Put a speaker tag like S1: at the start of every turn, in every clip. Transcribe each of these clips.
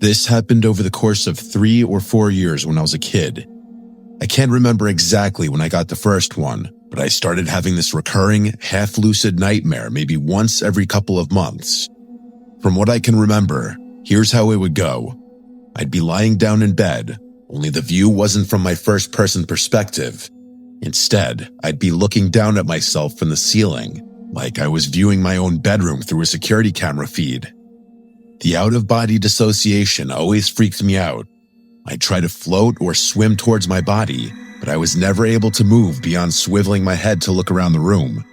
S1: This happened over the course of 3 or 4 years when I was a kid. I can't remember exactly when I got the first one, but I started having this recurring, half-lucid nightmare maybe once every couple of months. From what I can remember, here's how it would go. I'd be lying down in bed, only the view wasn't from my first-person perspective. Instead, I'd be looking down at myself from the ceiling, like I was viewing my own bedroom through a security camera feed. The out-of-body dissociation always freaked me out. I'd try to float or swim towards my body, but I was never able to move beyond swiveling my head to look around the room.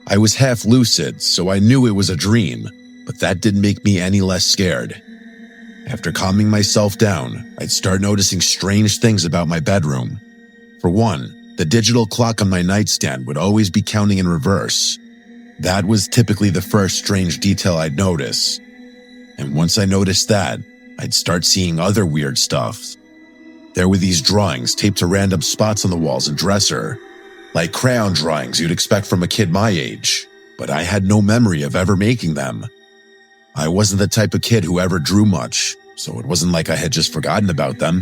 S1: I was half lucid, so I knew it was a dream, but that didn't make me any less scared. After calming myself down, I'd start noticing strange things about my bedroom. For one, the digital clock on my nightstand would always be counting in reverse. That was typically the first strange detail I'd notice. And once I noticed that, I'd start seeing other weird stuff. There were these drawings taped to random spots on the walls and dresser, like crayon drawings you'd expect from a kid my age, but I had no memory of ever making them. I wasn't the type of kid who ever drew much, so it wasn't like I had just forgotten about them.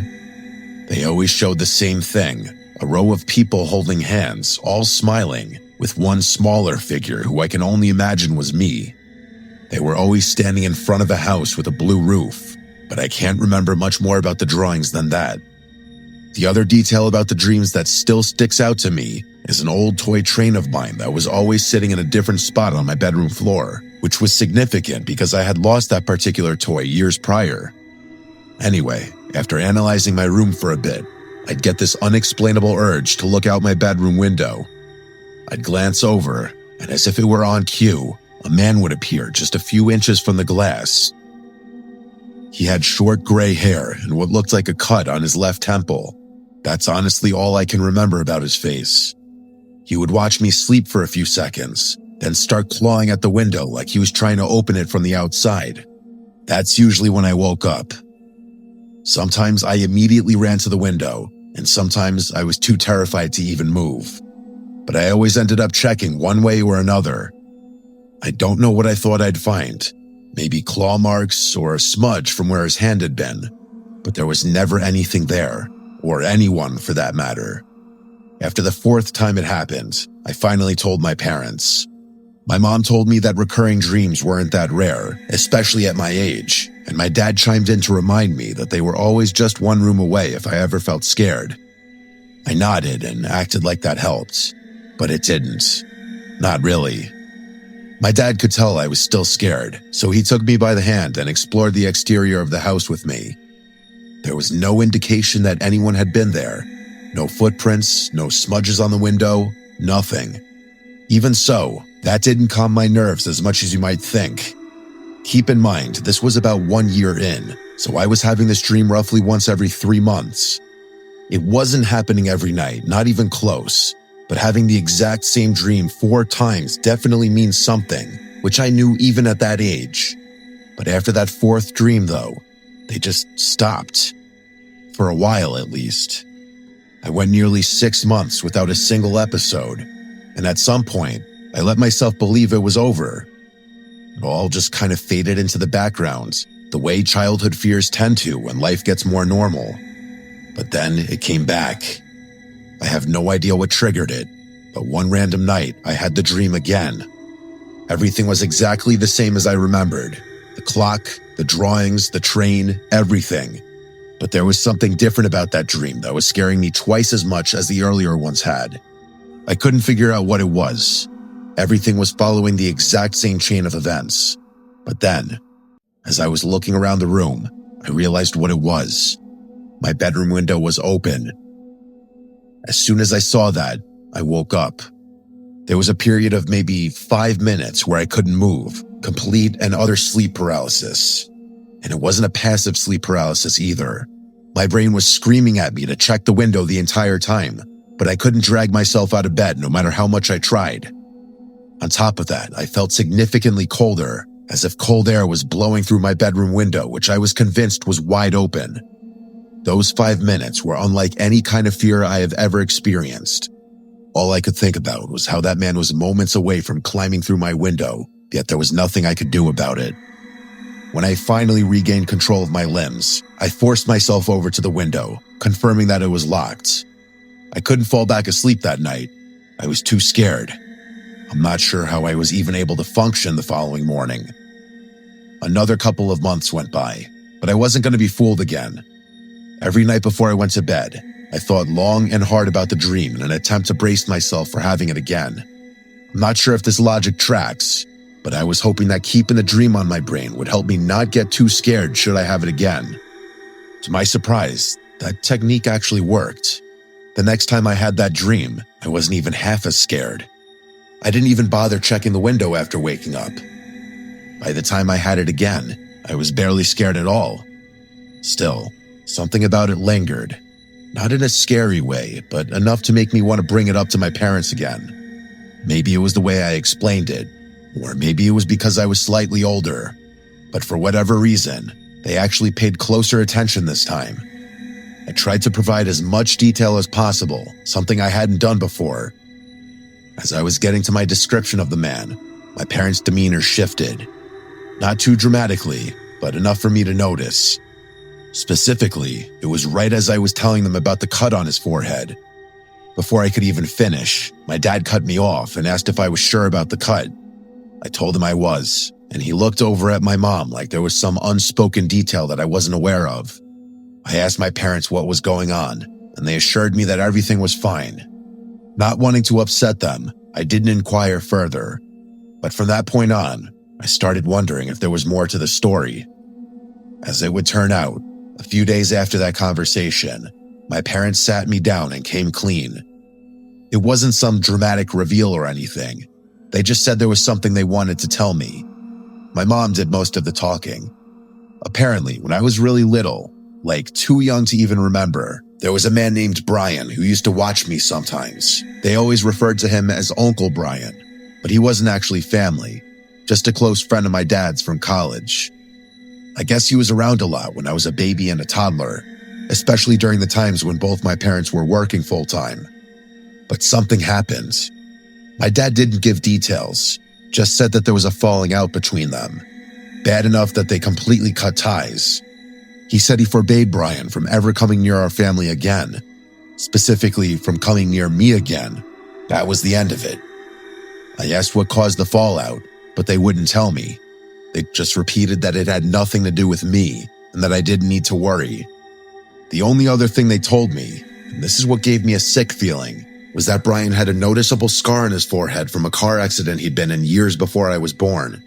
S1: They always showed the same thing, a row of people holding hands, all smiling, with one smaller figure who I can only imagine was me. They were always standing in front of a house with a blue roof, but I can't remember much more about the drawings than that. The other detail about the dreams that still sticks out to me is an old toy train of mine that was always sitting in a different spot on my bedroom floor, which was significant because I had lost that particular toy years prior. Anyway, after analyzing my room for a bit, I'd get this unexplainable urge to look out my bedroom window. I'd glance over, and as if it were on cue, a man would appear just a few inches from the glass. He had short gray hair and what looked like a cut on his left temple. That's honestly all I can remember about his face. He would watch me sleep for a few seconds, then start clawing at the window like he was trying to open it from the outside. That's usually when I woke up. Sometimes I immediately ran to the window, and sometimes I was too terrified to even move. But I always ended up checking one way or another. I don't know what I thought I'd find. Maybe claw marks or a smudge from where his hand had been. But there was never anything there, or anyone for that matter. After the 4th time it happened, I finally told my parents. My mom told me that recurring dreams weren't that rare, especially at my age, and my dad chimed in to remind me that they were always just one room away if I ever felt scared. I nodded and acted like that helped, but it didn't. Not really. My dad could tell I was still scared, so he took me by the hand and explored the exterior of the house with me. There was no indication that anyone had been there. No footprints, no smudges on the window, nothing. Even so, that didn't calm my nerves as much as you might think. Keep in mind, this was about 1 year in, so I was having this dream roughly once every 3 months. It wasn't happening every night, not even close, but having the exact same dream 4 times definitely means something, which I knew even at that age. But after that 4th dream, though, they just stopped. For a while, at least. I went nearly 6 months without a single episode, and at some point, I let myself believe it was over. It all just kind of faded into the background, the way childhood fears tend to when life gets more normal. But then it came back. I have no idea what triggered it, but one random night I had the dream again. Everything was exactly the same as I remembered. The clock, the drawings, the train, everything. But there was something different about that dream that was scaring me twice as much as the earlier ones had. I couldn't figure out what it was. Everything was following the exact same chain of events. But then, as I was looking around the room, I realized what it was. My bedroom window was open. As soon as I saw that, I woke up. There was a period of maybe 5 minutes where I couldn't move, complete and utter sleep paralysis. And it wasn't a passive sleep paralysis either. My brain was screaming at me to check the window the entire time, but I couldn't drag myself out of bed no matter how much I tried. On top of that, I felt significantly colder, as if cold air was blowing through my bedroom window, which I was convinced was wide open. Those 5 minutes were unlike any kind of fear I have ever experienced. All I could think about was how that man was moments away from climbing through my window, yet there was nothing I could do about it. When I finally regained control of my limbs, I forced myself over to the window, confirming that it was locked. I couldn't fall back asleep that night. I was too scared. I'm not sure how I was even able to function the following morning. Another couple of months went by, but I wasn't going to be fooled again. Every night before I went to bed, I thought long and hard about the dream in an attempt to brace myself for having it again. I'm not sure if this logic tracks, but I was hoping that keeping the dream on my brain would help me not get too scared should I have it again. To my surprise, that technique actually worked. The next time I had that dream, I wasn't even half as scared. I didn't even bother checking the window after waking up. By the time I had it again, I was barely scared at all. Still, something about it lingered. Not in a scary way, but enough to make me want to bring it up to my parents again. Maybe it was the way I explained it, or maybe it was because I was slightly older. But for whatever reason, they actually paid closer attention this time. I tried to provide as much detail as possible, something I hadn't done before. As I was getting to my description of the man, my parents' demeanor shifted. Not too dramatically, but enough for me to notice. Specifically, it was right as I was telling them about the cut on his forehead. Before I could even finish, my dad cut me off and asked if I was sure about the cut. I told him I was, and he looked over at my mom like there was some unspoken detail that I wasn't aware of. I asked my parents what was going on, and they assured me that everything was fine. Not wanting to upset them, I didn't inquire further. But from that point on, I started wondering if there was more to the story. As it would turn out, a few days after that conversation, my parents sat me down and came clean. It wasn't some dramatic reveal or anything. They just said there was something they wanted to tell me. My mom did most of the talking. Apparently, when I was really little, like too young to even remember, there was a man named Brian who used to watch me sometimes. They always referred to him as Uncle Brian, but he wasn't actually family, just a close friend of my dad's from college. I guess he was around a lot when I was a baby and a toddler, especially during the times when both my parents were working full-time. But something happened. My dad didn't give details, just said that there was a falling out between them, bad enough that they completely cut ties. He said he forbade Brian from ever coming near our family again, specifically from coming near me again. That was the end of it. I asked what caused the fallout, but they wouldn't tell me. They just repeated that it had nothing to do with me and that I didn't need to worry. The only other thing they told me, and this is what gave me a sick feeling, was that Brian had a noticeable scar on his forehead from a car accident he'd been in years before I was born.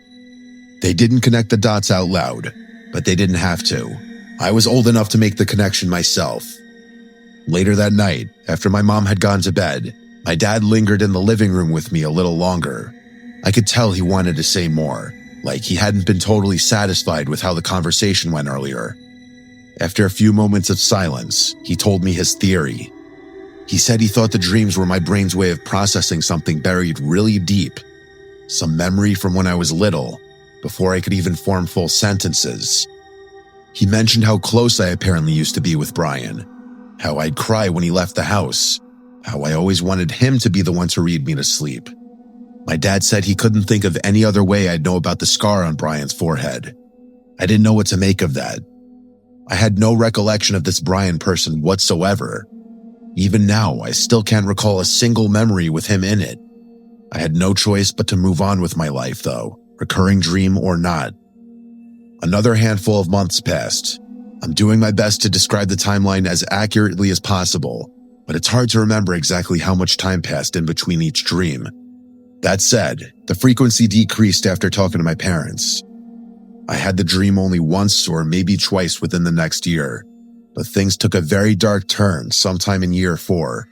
S1: They didn't connect the dots out loud, but they didn't have to. I was old enough to make the connection myself. Later that night, after my mom had gone to bed, my dad lingered in the living room with me a little longer. I could tell he wanted to say more, like he hadn't been totally satisfied with how the conversation went earlier. After a few moments of silence, he told me his theory. He said he thought the dreams were my brain's way of processing something buried really deep, some memory from when I was little, before I could even form full sentences. He mentioned how close I apparently used to be with Brian, how I'd cry when he left the house, how I always wanted him to be the one to read me to sleep. My dad said he couldn't think of any other way I'd know about the scar on Brian's forehead. I didn't know what to make of that. I had no recollection of this Brian person whatsoever. Even now, I still can't recall a single memory with him in it. I had no choice but to move on with my life, though, recurring dream or not. Another handful of months passed. I'm doing my best to describe the timeline as accurately as possible, but it's hard to remember exactly how much time passed in between each dream. That said, the frequency decreased after talking to my parents. I had the dream only once or maybe twice within the next year, but things took a very dark turn sometime in year 4.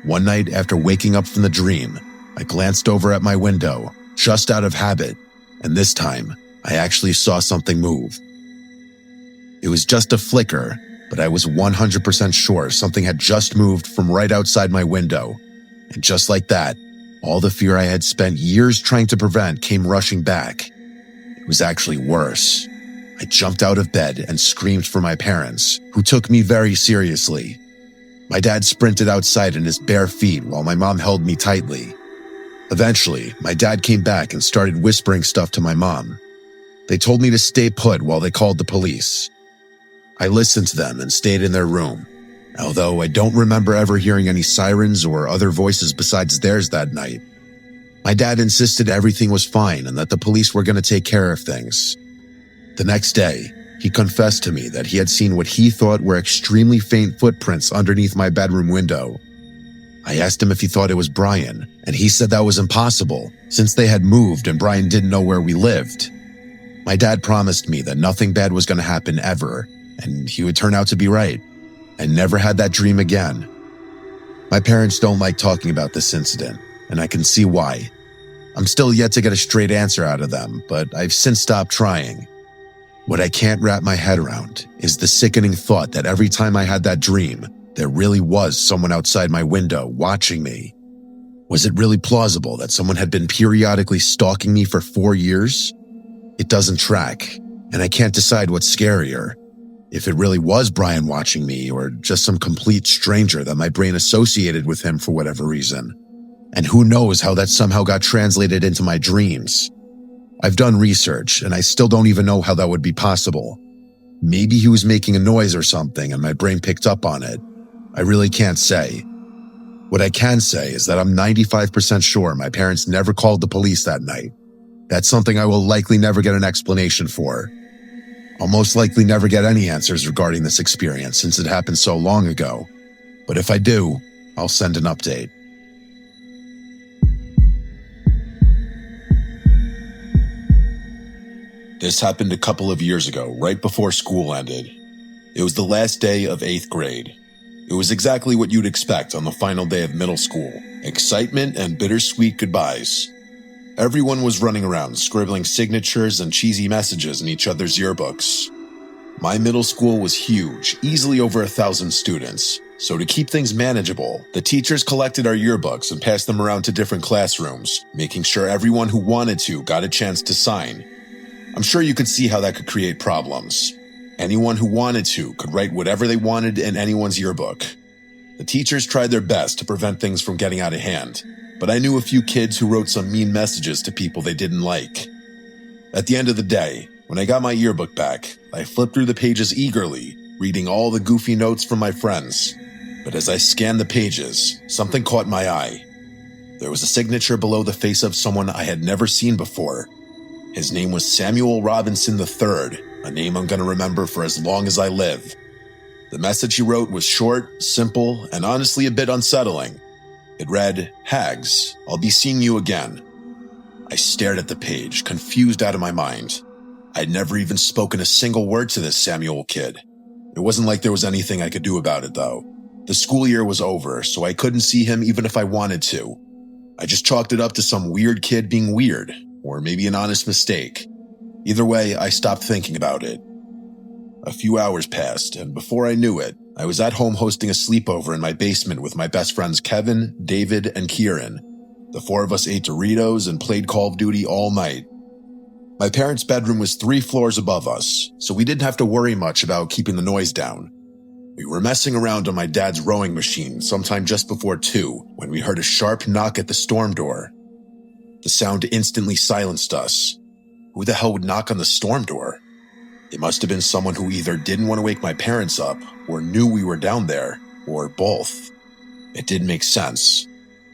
S1: One night after waking up from the dream, I glanced over at my window, just out of habit, and this time, I actually saw something move. It was just a flicker, but I was 100% sure something had just moved from right outside my window, and just like that, all the fear I had spent years trying to prevent came rushing back. It was actually worse. I jumped out of bed and screamed for my parents, who took me very seriously. My dad sprinted outside in his bare feet while my mom held me tightly. Eventually, my dad came back and started whispering stuff to my mom. They told me to stay put while they called the police. I listened to them and stayed in their room, although I don't remember ever hearing any sirens or other voices besides theirs that night. My dad insisted everything was fine and that the police were going to take care of things. The next day, he confessed to me that he had seen what he thought were extremely faint footprints underneath my bedroom window. I asked him if he thought it was Brian, and he said that was impossible since they had moved and Brian didn't know where we lived. My dad promised me that nothing bad was going to happen ever, and he would turn out to be right. I never had that dream again. My parents don't like talking about this incident, and I can see why. I'm still yet to get a straight answer out of them, but I've since stopped trying. What I can't wrap my head around is the sickening thought that every time I had that dream, there really was someone outside my window watching me. Was it really plausible that someone had been periodically stalking me for 4 years? It doesn't track, and I can't decide what's scarier. If it really was Brian watching me, or just some complete stranger that my brain associated with him for whatever reason. And who knows how that somehow got translated into my dreams. I've done research, and I still don't even know how that would be possible. Maybe he was making a noise or something and my brain picked up on it. I really can't say. What I can say is that I'm 95% sure my parents never called the police that night. That's something I will likely never get an explanation for. I'll most likely never get any answers regarding this experience since it happened so long ago. But if I do, I'll send an update. This happened a couple of years ago, right before school ended. It was the last day of 8th grade. It was exactly what you'd expect on the final day of middle school. Excitement and bittersweet goodbyes. Everyone was running around, scribbling signatures and cheesy messages in each other's yearbooks. My middle school was huge, easily over 1,000 students. So to keep things manageable, the teachers collected our yearbooks and passed them around to different classrooms, making sure everyone who wanted to got a chance to sign. I'm sure you could see how that could create problems. Anyone who wanted to could write whatever they wanted in anyone's yearbook. The teachers tried their best to prevent things from getting out of hand, but I knew a few kids who wrote some mean messages to people they didn't like. At the end of the day, when I got my yearbook back, I flipped through the pages eagerly, reading all the goofy notes from my friends. But as I scanned the pages, something caught my eye. There was a signature below the face of someone I had never seen before. His name was Samuel Robinson III, a name I'm going to remember for as long as I live. The message he wrote was short, simple, and honestly a bit unsettling. It read, "Hags, I'll be seeing you again." I stared at the page, confused out of my mind. I'd never even spoken a single word to this Samuel kid. It wasn't like there was anything I could do about it, though. The school year was over, so I couldn't see him even if I wanted to. I just chalked it up to some weird kid being weird, or maybe an honest mistake. Either way, I stopped thinking about it. A few hours passed, and before I knew it, I was at home hosting a sleepover in my basement with my best friends Kevin, David, and Kieran. The 4 of us ate Doritos and played Call of Duty all night. My parents' bedroom was 3 floors above us, so we didn't have to worry much about keeping the noise down. We were messing around on my dad's rowing machine sometime just before 2 when we heard a sharp knock at the storm door. The sound instantly silenced us. Who the hell would knock on the storm door? It must have been someone who either didn't want to wake my parents up or knew we were down there, or both. It didn't make sense.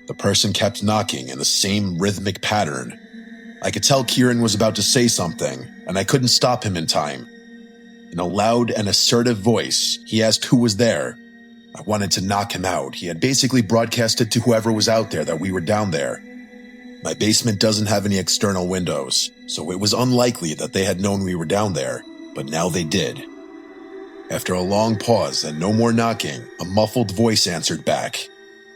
S1: The person kept knocking in the same rhythmic pattern. I could tell Kieran was about to say something, and I couldn't stop him in time. In a loud and assertive voice, he asked who was there. I wanted to knock him out. He had basically broadcasted to whoever was out there that we were down there. My basement doesn't have any external windows, so it was unlikely that they had known we were down there, but now they did. After a long pause and no more knocking, a muffled voice answered back.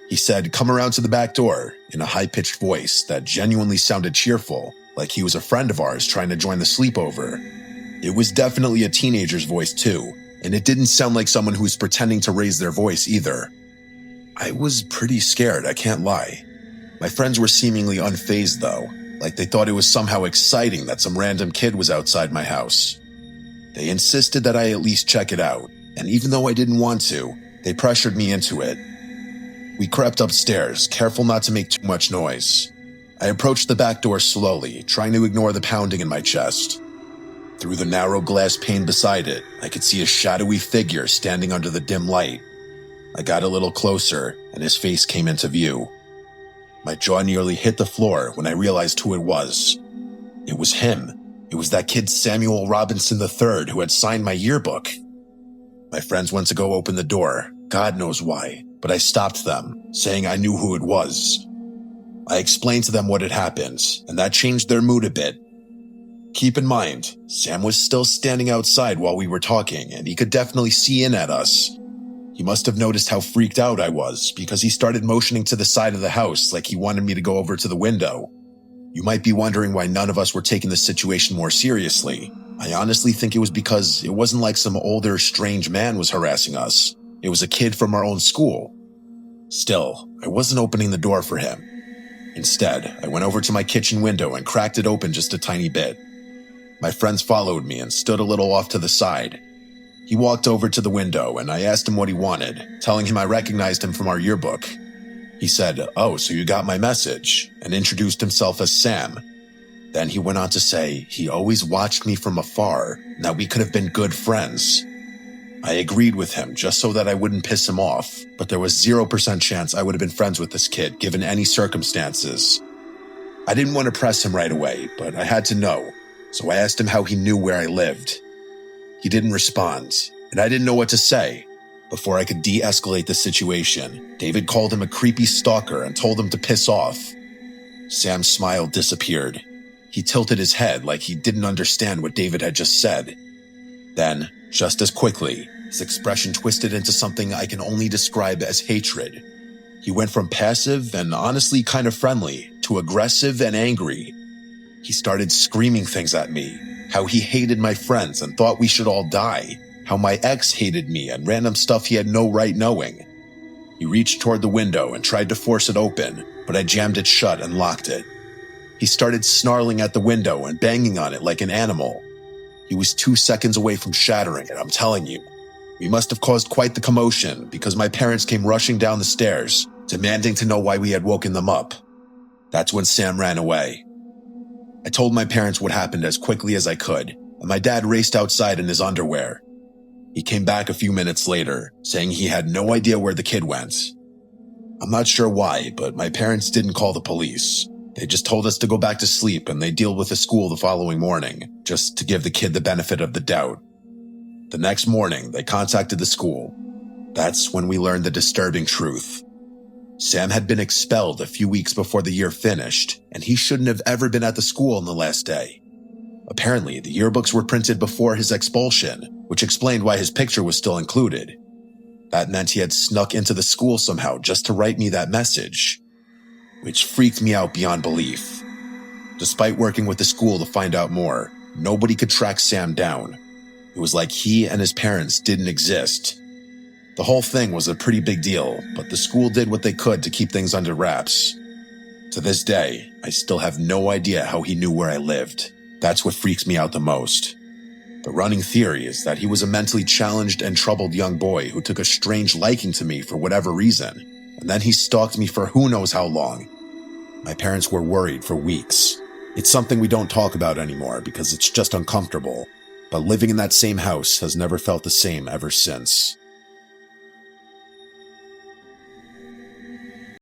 S1: He said, "Come around to the back door," in a high-pitched voice that genuinely sounded cheerful, like he was a friend of ours trying to join the sleepover. It was definitely a teenager's voice too, and it didn't sound like someone who was pretending to raise their voice either. I was pretty scared, I can't lie. My friends were seemingly unfazed though, like they thought it was somehow exciting that some random kid was outside my house. They insisted that I at least check it out, and even though I didn't want to, they pressured me into it. We crept upstairs, careful not to make too much noise. I approached the back door slowly, trying to ignore the pounding in my chest. Through the narrow glass pane beside it, I could see a shadowy figure standing under the dim light. I got a little closer, and his face came into view. My jaw nearly hit the floor when I realized who it was. It was him. It was that kid Samuel Robinson III who had signed my yearbook. My friends went to go open the door, God knows why, but I stopped them, saying I knew who it was. I explained to them what had happened, and that changed their mood a bit. Keep in mind, Sam was still standing outside while we were talking, and he could definitely see in at us. He must have noticed how freaked out I was, because he started motioning to the side of the house like he wanted me to go over to the window. You might be wondering why none of us were taking the situation more seriously. I honestly think it was because it wasn't like some older, strange man was harassing us. It was a kid from our own school. Still, I wasn't opening the door for him. Instead, I went over to my kitchen window and cracked it open just a tiny bit. My friends followed me and stood a little off to the side. He walked over to the window and I asked him what he wanted, telling him I recognized him from our yearbook. He said, "Oh, so you got my message," and introduced himself as Sam. Then he went on to say he always watched me from afar and that we could have been good friends. I agreed with him just so that I wouldn't piss him off, but there was 0% chance I would have been friends with this kid given any circumstances. I didn't want to press him right away, but I had to know, so I asked him how he knew where I lived. He didn't respond, and I didn't know what to say. Before I could de-escalate the situation, David called him a creepy stalker and told him to piss off. Sam's smile disappeared. He tilted his head like he didn't understand what David had just said. Then, just as quickly, his expression twisted into something I can only describe as hatred. He went from passive and honestly kind of friendly to aggressive and angry. He started screaming things at me, how he hated my friends and thought we should all die, how my ex hated me and random stuff he had no right knowing. He reached toward the window and tried to force it open, but I jammed it shut and locked it. He started snarling at the window and banging on it like an animal. He was 2 seconds away from shattering it, I'm telling you. We must have caused quite the commotion because my parents came rushing down the stairs, demanding to know why we had woken them up. That's when Sam ran away. I told my parents what happened as quickly as I could, and my dad raced outside in his underwear. He came back a few minutes later, saying he had no idea where the kid went. I'm not sure why, but my parents didn't call the police. They just told us to go back to sleep and they'd deal with the school the following morning, just to give the kid the benefit of the doubt. The next morning, they contacted the school. That's when we learned the disturbing truth. Sam had been expelled a few weeks before the year finished, and he shouldn't have ever been at the school on the last day. Apparently, the yearbooks were printed before his expulsion, which explained why his picture was still included. That meant he had snuck into the school somehow just to write me that message, which freaked me out beyond belief. Despite working with the school to find out more, nobody could track Sam down. It was like he and his parents didn't exist. The whole thing was a pretty big deal, but the school did what they could to keep things under wraps. To this day, I still have no idea how he knew where I lived. That's what freaks me out the most. The running theory is that he was a mentally challenged and troubled young boy who took a strange liking to me for whatever reason, and then he stalked me for who knows how long. My parents were worried for weeks. It's something we don't talk about anymore because it's just uncomfortable, but living in that same house has never felt the same ever since.